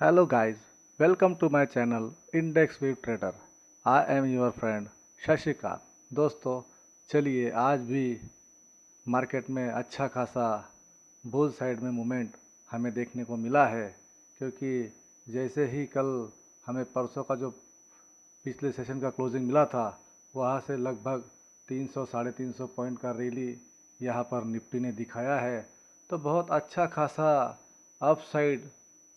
Hello guys, welcome to my channel Index View Trader. I am your friend Shashikant. दोस्तों चलिए आज भी market में अच्छा खासा बुल साइड में मूवमेंट हमें देखने को मिला है, क्योंकि जैसे ही कल हमें परसों का जो पिछले सेशन का क्लोजिंग मिला था वहाँ से लगभग 300 साढ़े 300 पॉइंट का रैली यहाँ पर निफ्टी ने दिखाया है। तो बहुत अच्छा खासा अपसाइड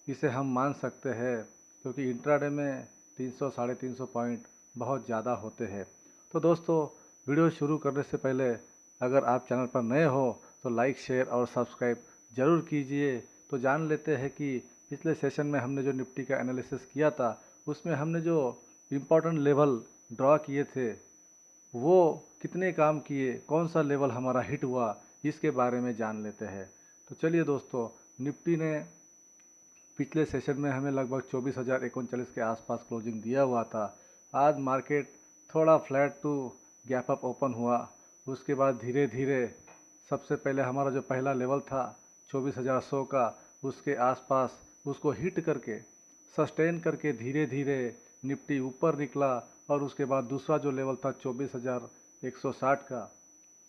इसे हम मान सकते हैं, क्योंकि इंट्राडे में 300 साढ़े 300 पॉइंट बहुत ज़्यादा होते हैं। तो दोस्तों वीडियो शुरू करने से पहले अगर आप चैनल पर नए हो तो लाइक शेयर और सब्सक्राइब ज़रूर कीजिए। तो जान लेते हैं कि पिछले सेशन में हमने जो निफ्टी का एनालिसिस किया था उसमें हमने जो इम्पोर्टेंट लेवल ड्रॉ किए थे वो कितने काम किए, कौन सा लेवल हमारा हिट हुआ, इसके बारे में जान लेते हैं। तो चलिए दोस्तों, निफ्टी ने पिछले सेशन में हमें लगभग 24,039 के आसपास क्लोजिंग दिया हुआ था। आज मार्केट थोड़ा flat to gap up open हुआ। उसके बाद धीरे धीरे सबसे पहले हमारा जो पहला लेवल था 24,100 का, उसके आसपास उसको हिट करके सस्टेन करके धीरे धीरे निफ्टी ऊपर निकला। और उसके बाद दूसरा जो लेवल था 24,160 का,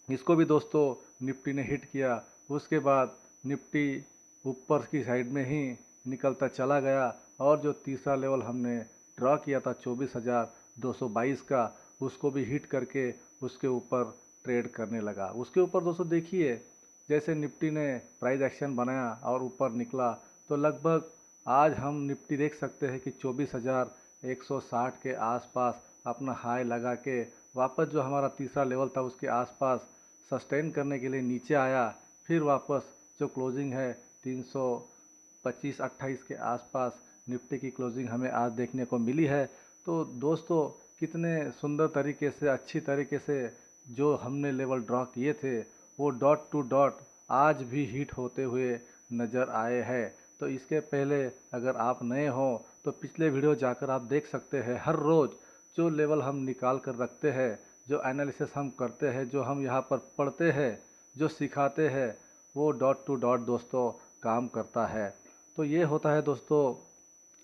इसको भी दोस्तों निफ्टी ने हिट किया। उसके बाद निफ्टी ऊपर की साइड में ही निकलता चला गया और जो तीसरा लेवल हमने ड्रॉ किया था 24,222 का, उसको भी हिट करके उसके ऊपर ट्रेड करने लगा। उसके ऊपर दोस्तों देखिए, जैसे निफ्टी ने प्राइस एक्शन बनाया और ऊपर निकला, तो लगभग आज हम निफ्टी देख सकते हैं कि 24,160 के आसपास अपना हाई लगा के वापस जो हमारा तीसरा लेवल था उसके आसपास सस्टेन करने के लिए नीचे आया। फिर वापस जो क्लोजिंग है 325-28 के आसपास निफ्टी की क्लोजिंग हमें आज देखने को मिली है। तो दोस्तों कितने सुंदर तरीके से, अच्छी तरीके से जो हमने लेवल ड्रॉ किए थे वो डॉट टू डॉट आज भी हिट होते हुए नज़र आए हैं। तो इसके पहले अगर आप नए हो तो पिछले वीडियो जाकर आप देख सकते हैं। हर रोज़ जो लेवल हम निकाल कर रखते हैं, जो एनालिसिस हम करते हैं, जो हम यहाँ पर पढ़ते हैं, जो सिखाते हैं, वो डॉट टू डॉट दोस्तों काम करता है। तो ये होता है दोस्तों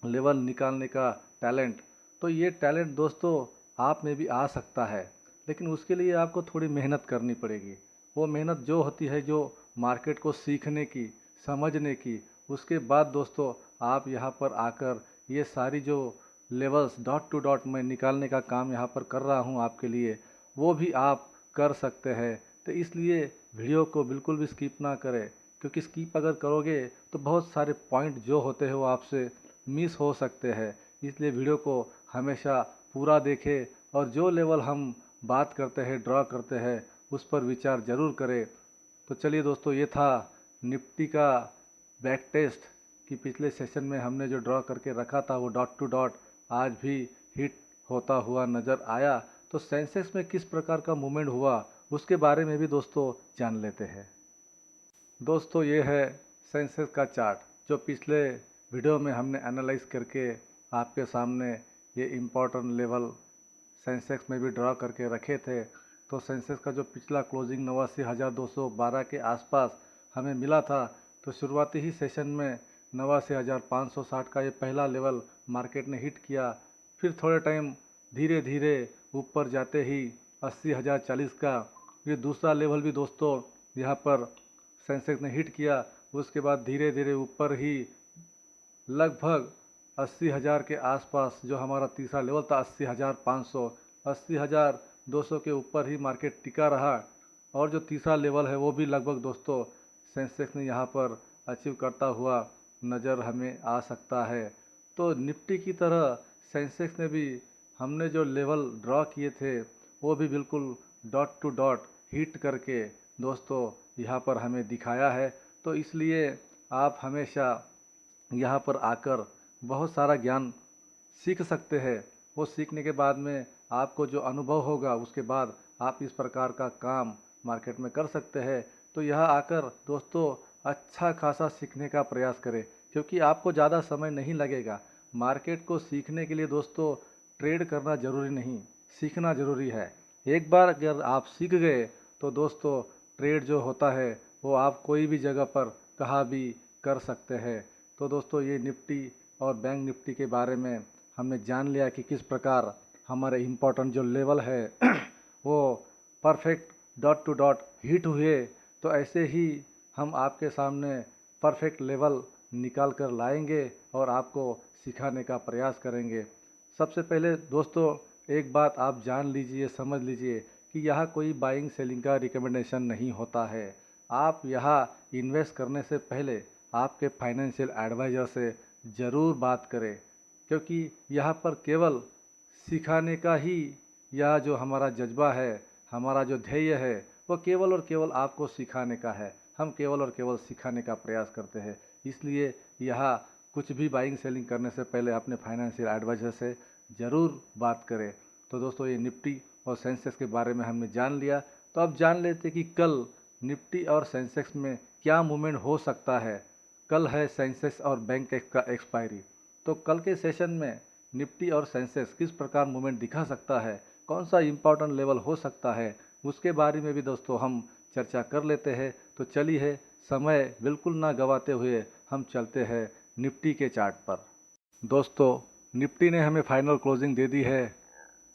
लेवल निकालने का टैलेंट। तो ये टैलेंट दोस्तों आप में भी आ सकता है, लेकिन उसके लिए आपको थोड़ी मेहनत करनी पड़ेगी। वो मेहनत जो होती है, जो मार्केट को सीखने की, समझने की। उसके बाद दोस्तों आप यहाँ पर आकर ये सारी जो लेवल्स डॉट टू डॉट मैं निकालने का काम यहाँ पर कर रहा हूँ आपके लिए, वो भी आप कर सकते हैं। तो इसलिए वीडियो को बिल्कुल भी स्किप ना करें, क्योंकि स्किप अगर करोगे तो बहुत सारे पॉइंट जो होते हैं वो आपसे मिस हो सकते हैं। इसलिए वीडियो को हमेशा पूरा देखें और जो लेवल हम बात करते हैं, ड्रॉ करते हैं, उस पर विचार ज़रूर करें। तो चलिए दोस्तों, ये था निफ्टी का बैक टेस्ट कि पिछले सेशन में हमने जो ड्रॉ करके रखा था वो डॉट टू डॉट आज भी हिट होता हुआ नज़र आया। तो सेंसेक्स में किस प्रकार का मूवमेंट हुआ उसके बारे में भी दोस्तों जान लेते हैं। दोस्तों ये है सेंसेक्स का चार्ट, जो पिछले वीडियो में हमने एनालाइज करके आपके सामने ये इम्पोर्टेंट लेवल सेंसेक्स में भी ड्रॉ करके रखे थे। तो सेंसेक्स का जो पिछला क्लोजिंग 89,212 के आसपास हमें मिला था, तो शुरुआती ही सेशन में 89,560 का ये पहला लेवल मार्केट ने हिट किया। फिर थोड़े टाइम धीरे धीरे ऊपर जाते ही 80,040 का ये दूसरा लेवल भी दोस्तों यहाँ पर सेंसेक्स ने हिट किया। उसके बाद धीरे धीरे ऊपर ही लगभग 80,000 के आसपास जो हमारा तीसरा लेवल था 80,500, 80,200 के ऊपर ही मार्केट टिका रहा। और जो तीसरा लेवल है वो भी लगभग दोस्तों सेंसेक्स ने यहाँ पर अचीव करता हुआ नज़र हमें आ सकता है। तो निफ्टी की तरह सेंसेक्स ने भी हमने जो लेवल ड्रॉ किए थे वो भी बिल्कुल डॉट टू डॉट हिट करके दोस्तों यहाँ पर हमें दिखाया है। तो इसलिए आप हमेशा यहाँ पर आकर बहुत सारा ज्ञान सीख सकते हैं। वो सीखने के बाद में आपको जो अनुभव होगा उसके बाद आप इस प्रकार का काम मार्केट में कर सकते हैं। तो यहाँ आकर दोस्तों अच्छा खासा सीखने का प्रयास करें, क्योंकि आपको ज़्यादा समय नहीं लगेगा मार्केट को सीखने के लिए। दोस्तों ट्रेड करना ज़रूरी नहीं, सीखना ज़रूरी है। एक बार अगर आप सीख गए तो दोस्तों ट्रेड जो होता है वो आप कोई भी जगह पर कहाँ भी कर सकते हैं। तो दोस्तों ये निफ्टी और बैंक निफ्टी के बारे में हमने जान लिया कि किस प्रकार हमारे इम्पोर्टेंट जो लेवल है वो perfect dot to dot hit हुए, तो ऐसे ही हम आपके सामने परफेक्ट लेवल निकाल कर लाएंगे और आपको सिखाने का प्रयास करेंगे। सबसे पहले दोस्तों एक बात आप जान लीजिए, समझ लीजिए कि यहाँ कोई बाइंग सेलिंग का रिकमेंडेशन नहीं होता है। आप यहाँ इन्वेस्ट करने से पहले आपके फाइनेंशियल एडवाइज़र से ज़रूर बात करें, क्योंकि यहाँ पर केवल सिखाने का ही यह जो हमारा जज्बा है, हमारा जो ध्येय है, वो केवल और केवल आपको सिखाने का है। हम केवल और केवल सिखाने का प्रयास करते हैं। इसलिए यहाँ कुछ भी बाइंग सेलिंग करने से पहले अपने फाइनेंशियल एडवाइज़र से ज़रूर बात करें। तो दोस्तों ये निफ्टी और सेंसेक्स के बारे में हमने जान लिया, तो अब जान लेते कि कल निफ्टी और सेंसेक्स में क्या मूवमेंट हो सकता है। कल है सेंसेक्स और बैंक का एक्सपायरी, तो कल के सेशन में निफ्टी और सेंसेक्स किस प्रकार मूवमेंट दिखा सकता है, कौन सा इम्पोर्टेंट लेवल हो सकता है, उसके बारे में भी दोस्तों हम चर्चा कर लेते हैं। तो चलिए समय बिल्कुल ना गवाते हुए हम चलते हैं निफ्टी के चार्ट पर। दोस्तों निफ्टी ने हमें फाइनल क्लोजिंग दे दी है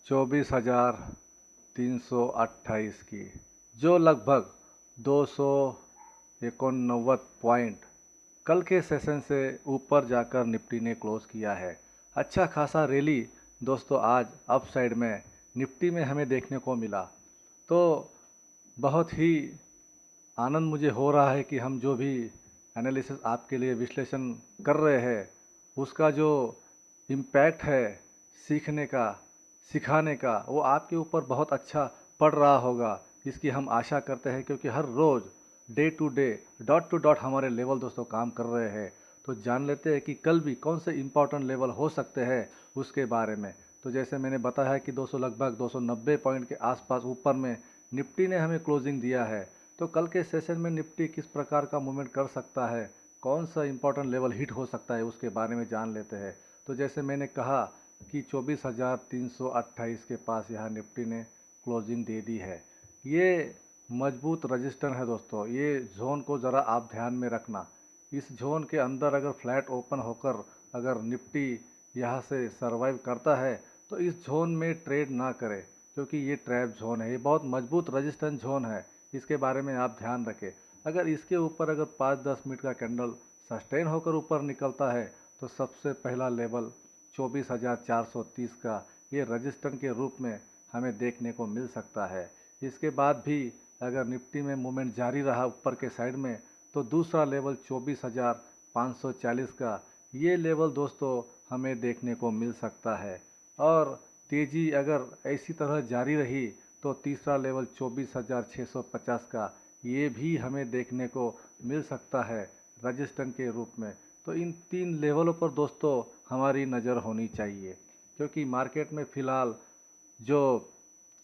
24,328 की, जो लगभग 289 पॉइंट कल के सेशन से ऊपर जाकर निफ्टी ने क्लोज किया है। अच्छा खासा रैली दोस्तों आज अप साइड में निफ्टी में हमें देखने को मिला। तो बहुत ही आनंद मुझे हो रहा है कि हम जो भी एनालिसिस आपके लिए विश्लेषण कर रहे हैं उसका जो इम्पैक्ट है सीखने का, सिखाने का, वो आपके ऊपर बहुत अच्छा पड़ रहा होगा, इसकी हम आशा करते हैं। क्योंकि हर रोज़ day to day dot to dot हमारे लेवल दोस्तों काम कर रहे हैं। तो जान लेते हैं कि कल भी कौन से इम्पोर्टेंट लेवल हो सकते हैं उसके बारे में। तो जैसे मैंने बताया कि 200 लगभग 290 पॉइंट के आसपास ऊपर में निफ्टी ने हमें क्लोजिंग दिया है। तो कल के सेशन में निफ्टी किस प्रकार का मूवमेंट कर सकता है, कौन सा इम्पोर्टेंट लेवल हिट हो सकता है, उसके बारे में जान लेते हैं। तो जैसे मैंने कहा कि 24,328 के पास यहाँ निफ्टी ने क्लोजिंग दे दी है। ये मजबूत रजिस्टर है दोस्तों, ये जोन को ज़रा आप ध्यान में रखना। इस जोन के अंदर अगर फ्लैट ओपन होकर अगर निफ्टी यहाँ से सरवाइव करता है तो इस जोन में ट्रेड ना करें, क्योंकि ये ट्रैप जोन है, ये बहुत मजबूत रजिस्टेंस जोन है। इसके बारे में आप ध्यान रखें। अगर इसके ऊपर अगर 5-10 मिनट का कैंडल सस्टेन होकर ऊपर निकलता है तो सबसे पहला लेवल 24,430 का ये रजिस्टेंस के रूप में हमें देखने को मिल सकता है। इसके बाद भी अगर निफ्टी में मूवमेंट जारी रहा ऊपर के साइड में तो दूसरा लेवल 24,540 का ये लेवल दोस्तों हमें देखने को मिल सकता है। और तेज़ी अगर ऐसी तरह जारी रही तो तीसरा लेवल 24,650 का ये भी हमें देखने को मिल सकता है रजिस्टेंस के रूप में। तो इन 3 लेवलों पर दोस्तों हमारी नज़र होनी चाहिए, क्योंकि मार्केट में फ़िलहाल जो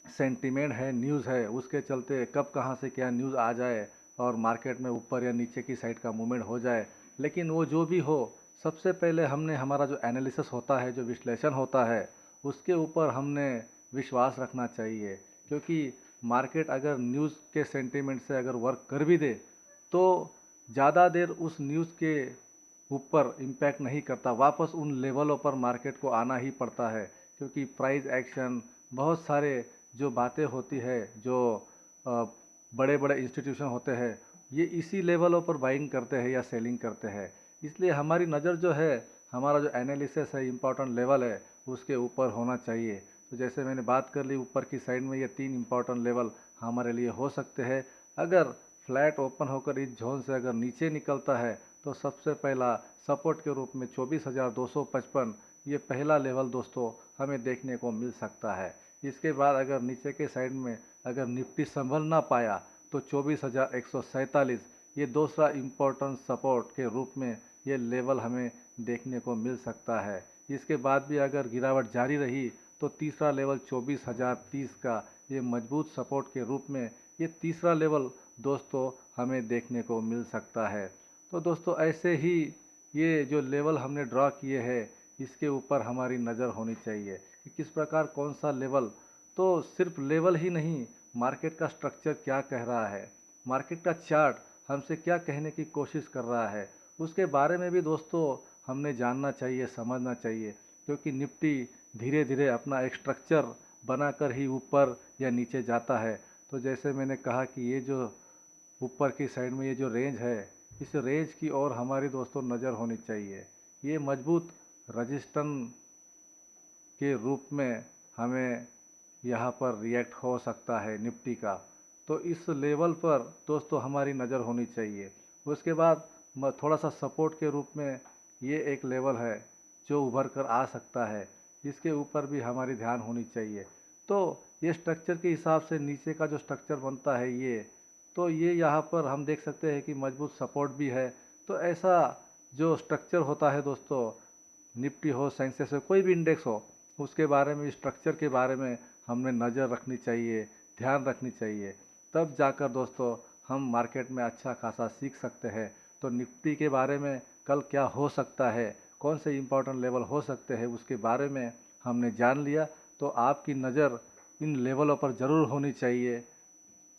सेंटीमेंट है, न्यूज़ है, उसके चलते कब कहाँ से क्या न्यूज़ आ जाए और मार्केट में ऊपर या नीचे की साइड का मूवमेंट हो जाए। लेकिन वो जो भी हो, सबसे पहले हमने हमारा जो एनालिसिस होता है, जो विश्लेषण होता है, उसके ऊपर हमने विश्वास रखना चाहिए। क्योंकि मार्केट अगर न्यूज़ के सेंटीमेंट से अगर वर्क कर भी दे तो ज़्यादा देर उस न्यूज़ के ऊपर इम्पैक्ट नहीं करता, वापस उन लेवलों पर मार्केट को आना ही पड़ता है। क्योंकि प्राइस एक्शन, बहुत सारे जो बातें होती है, जो बड़े बड़े इंस्टीट्यूशन होते हैं, ये इसी लेवलों पर बाइंग करते हैं या सेलिंग करते हैं। इसलिए हमारी नज़र जो है, हमारा जो एनालिसिस है, इम्पोर्टेंट लेवल है, उसके ऊपर होना चाहिए। तो जैसे मैंने बात कर ली ऊपर की साइड में, ये 3 इम्पोर्टेंट लेवल हमारे लिए हो सकते हैं। अगर फ्लैट ओपन होकर इस जोन से अगर नीचे निकलता है तो सबसे पहला सपोर्ट के रूप में 24,255 ये पहला लेवल दोस्तों हमें देखने को मिल सकता है। इसके बाद अगर नीचे के साइड में अगर निफ्टी संभल ना पाया तो 24,147 ये दूसरा इम्पोर्टेंट सपोर्ट के रूप में ये लेवल हमें देखने को मिल सकता है। इसके बाद भी अगर गिरावट जारी रही तो तीसरा लेवल 24,030 का ये मजबूत सपोर्ट के रूप में ये तीसरा लेवल दोस्तों हमें देखने को मिल सकता है। तो दोस्तों ऐसे ही ये जो लेवल हमने ड्रॉ किए हैं इसके ऊपर हमारी नज़र होनी चाहिए कि किस प्रकार कौन सा लेवल, तो सिर्फ लेवल ही नहीं, मार्केट का स्ट्रक्चर क्या कह रहा है, मार्केट का चार्ट हमसे क्या कहने की कोशिश कर रहा है, उसके बारे में भी दोस्तों हमने जानना चाहिए, समझना चाहिए, क्योंकि निफ्टी धीरे धीरे अपना एक स्ट्रक्चर बनाकर ही ऊपर या नीचे जाता है। तो जैसे मैंने कहा कि ये जो ऊपर की साइड में ये जो रेंज है, इस रेंज की ओर हमारी दोस्तों नज़र होनी चाहिए। ये मजबूत रजिस्टेंस के रूप में हमें यहाँ पर रिएक्ट हो सकता है निफ्टी का। तो इस लेवल पर दोस्तों हमारी नज़र होनी चाहिए। उसके बाद थोड़ा सा सपोर्ट के रूप में ये एक लेवल है जो उभर कर आ सकता है, इसके ऊपर भी हमारी ध्यान होनी चाहिए। तो ये स्ट्रक्चर के हिसाब से नीचे का जो स्ट्रक्चर बनता है तो ये यहाँ पर हम देख सकते हैं कि मजबूत सपोर्ट भी है। तो ऐसा जो स्ट्रक्चर होता है दोस्तों, निफ्टी हो, सेंसेक्स हो, कोई भी इंडेक्स हो, उसके बारे में, स्ट्रक्चर के बारे में हमने नज़र रखनी चाहिए, ध्यान रखनी चाहिए। तब जाकर दोस्तों हम मार्केट में अच्छा खासा सीख सकते हैं। तो निफ्टी के बारे में कल क्या हो सकता है, कौन से इम्पोर्टेंट लेवल हो सकते हैं, उसके बारे में हमने जान लिया। तो आपकी नज़र इन लेवलों पर ज़रूर होनी चाहिए।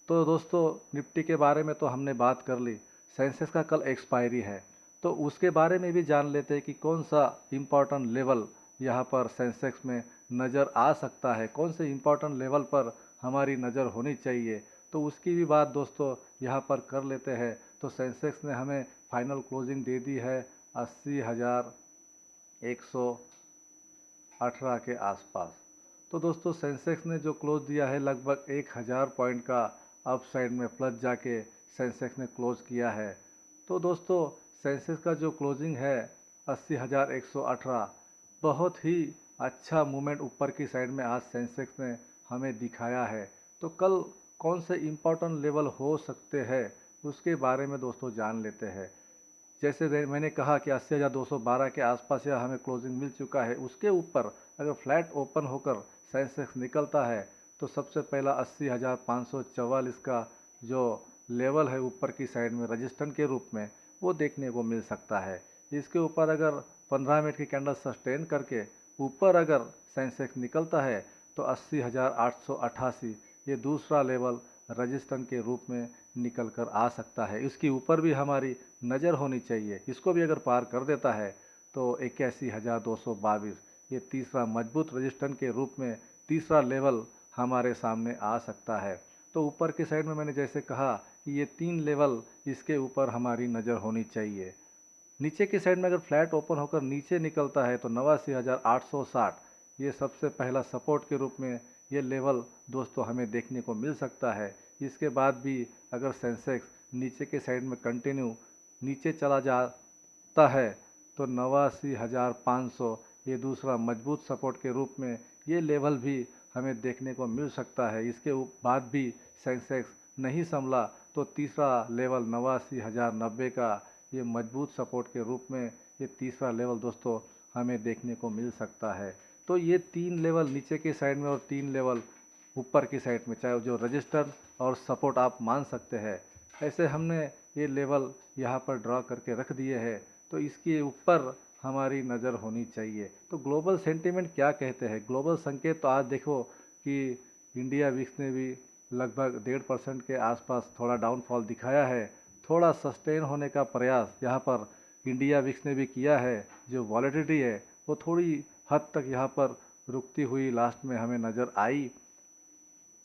तो दोस्तों निफ्टी के बारे में तो हमने बात कर ली। सेंसेक्स का कल एक्सपायरी है, तो उसके बारे में भी जान लेते हैं कि कौन सा इम्पोर्टेंट लेवल यहाँ पर सेंसेक्स में नज़र आ सकता है, कौन से इम्पोर्टेंट लेवल पर हमारी नज़र होनी चाहिए। तो उसकी भी बात दोस्तों यहाँ पर कर लेते हैं। तो सेंसेक्स ने हमें फाइनल क्लोजिंग दे दी है 80,118 के आसपास। तो दोस्तों सेंसेक्स ने जो क्लोज दिया है लगभग 1000 पॉइंट का अपसाइड में प्लस जाके सेंसेक्स ने क्लोज किया है। तो दोस्तों सेंसेक्स का जो क्लोजिंग है 80,118, बहुत ही अच्छा मूवमेंट ऊपर की साइड में आज सेंसेक्स ने हमें दिखाया है। तो कल कौन से इम्पोर्टेंट लेवल हो सकते हैं उसके बारे में दोस्तों जान लेते हैं। जैसे मैंने कहा कि 80,212 के आसपास या हमें क्लोजिंग मिल चुका है, उसके ऊपर अगर फ्लैट ओपन होकर सेंसेक्स निकलता है तो सबसे पहला 80,544 का जो लेवल है ऊपर की साइड में रजिस्टेंस के रूप में, वो देखने को मिल सकता है। इसके ऊपर अगर 15 मिनट की कैंडल सस्टेन करके ऊपर अगर सेंसेक्स निकलता है तो 80,888 ये दूसरा लेवल रजिस्टेंस के रूप में निकल कर आ सकता है। इसके ऊपर भी हमारी नज़र होनी चाहिए। इसको भी अगर पार कर देता है तो 81,222 ये तीसरा मजबूत रजिस्टेंस के रूप में तीसरा लेवल हमारे सामने आ सकता है। तो ऊपर की साइड में मैंने जैसे कहा कि ये 3 लेवल, इसके ऊपर हमारी नज़र होनी चाहिए। नीचे की साइड में अगर फ्लैट ओपन होकर नीचे निकलता है तो 89,860 ये सबसे पहला सपोर्ट के रूप में ये लेवल दोस्तों हमें देखने को मिल सकता है। इसके बाद भी अगर सेंसेक्स नीचे के साइड में कंटिन्यू नीचे चला जाता है तो 89,500 ये दूसरा मजबूत सपोर्ट के रूप में ये लेवल भी हमें देखने को मिल सकता है। इसके बाद भी सेंसेक्स नहीं संभला तो तीसरा लेवल 89,090 का ये मजबूत सपोर्ट के रूप में ये तीसरा लेवल दोस्तों हमें देखने को मिल सकता है। तो ये 3 लेवल नीचे की साइड में और 3 लेवल ऊपर की साइड में, चाहे जो रजिस्टर और सपोर्ट आप मान सकते हैं, ऐसे हमने ये लेवल यहाँ पर ड्रा करके रख दिए हैं। तो इसके ऊपर हमारी नज़र होनी चाहिए। तो ग्लोबल सेंटीमेंट क्या कहते हैं, ग्लोबल संकेत तो आज देखो कि इंडिया विक्स ने भी लगभग 1.5% के आसपास थोड़ा डाउनफॉल दिखाया है। थोड़ा सस्टेन होने का प्रयास यहाँ पर इंडिया विक्स ने भी किया है। जो वॉलेटिलिटी है वो थोड़ी हद तक यहाँ पर रुकती हुई लास्ट में हमें नज़र आई।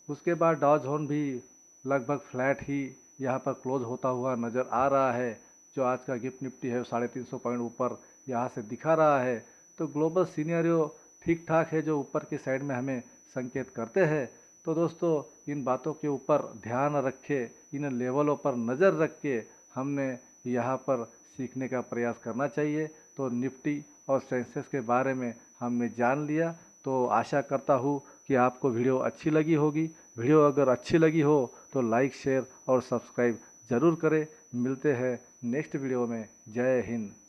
उसके बाद डाउ जोन भी लगभग फ्लैट ही यहाँ पर क्लोज होता हुआ नज़र आ रहा है। जो आज का गिफ्ट निफ्टी है 350 पॉइंट ऊपर यहाँ से दिखा रहा है। तो ग्लोबल सीनियरियो ठीक ठाक है जो ऊपर की साइड में हमें संकेत करते हैं। तो दोस्तों इन बातों के ऊपर ध्यान रखे, इन लेवलों पर नज़र रख के हमने यहाँ पर सीखने का प्रयास करना चाहिए। तो निफ्टी और सेंसेक्स के बारे में हमने जान लिया। तो आशा करता हूँ कि आपको वीडियो अच्छी लगी होगी। वीडियो अगर अच्छी लगी हो तो लाइक, शेयर और सब्सक्राइब ज़रूर करें। मिलते हैं नेक्स्ट वीडियो में। जय हिंद।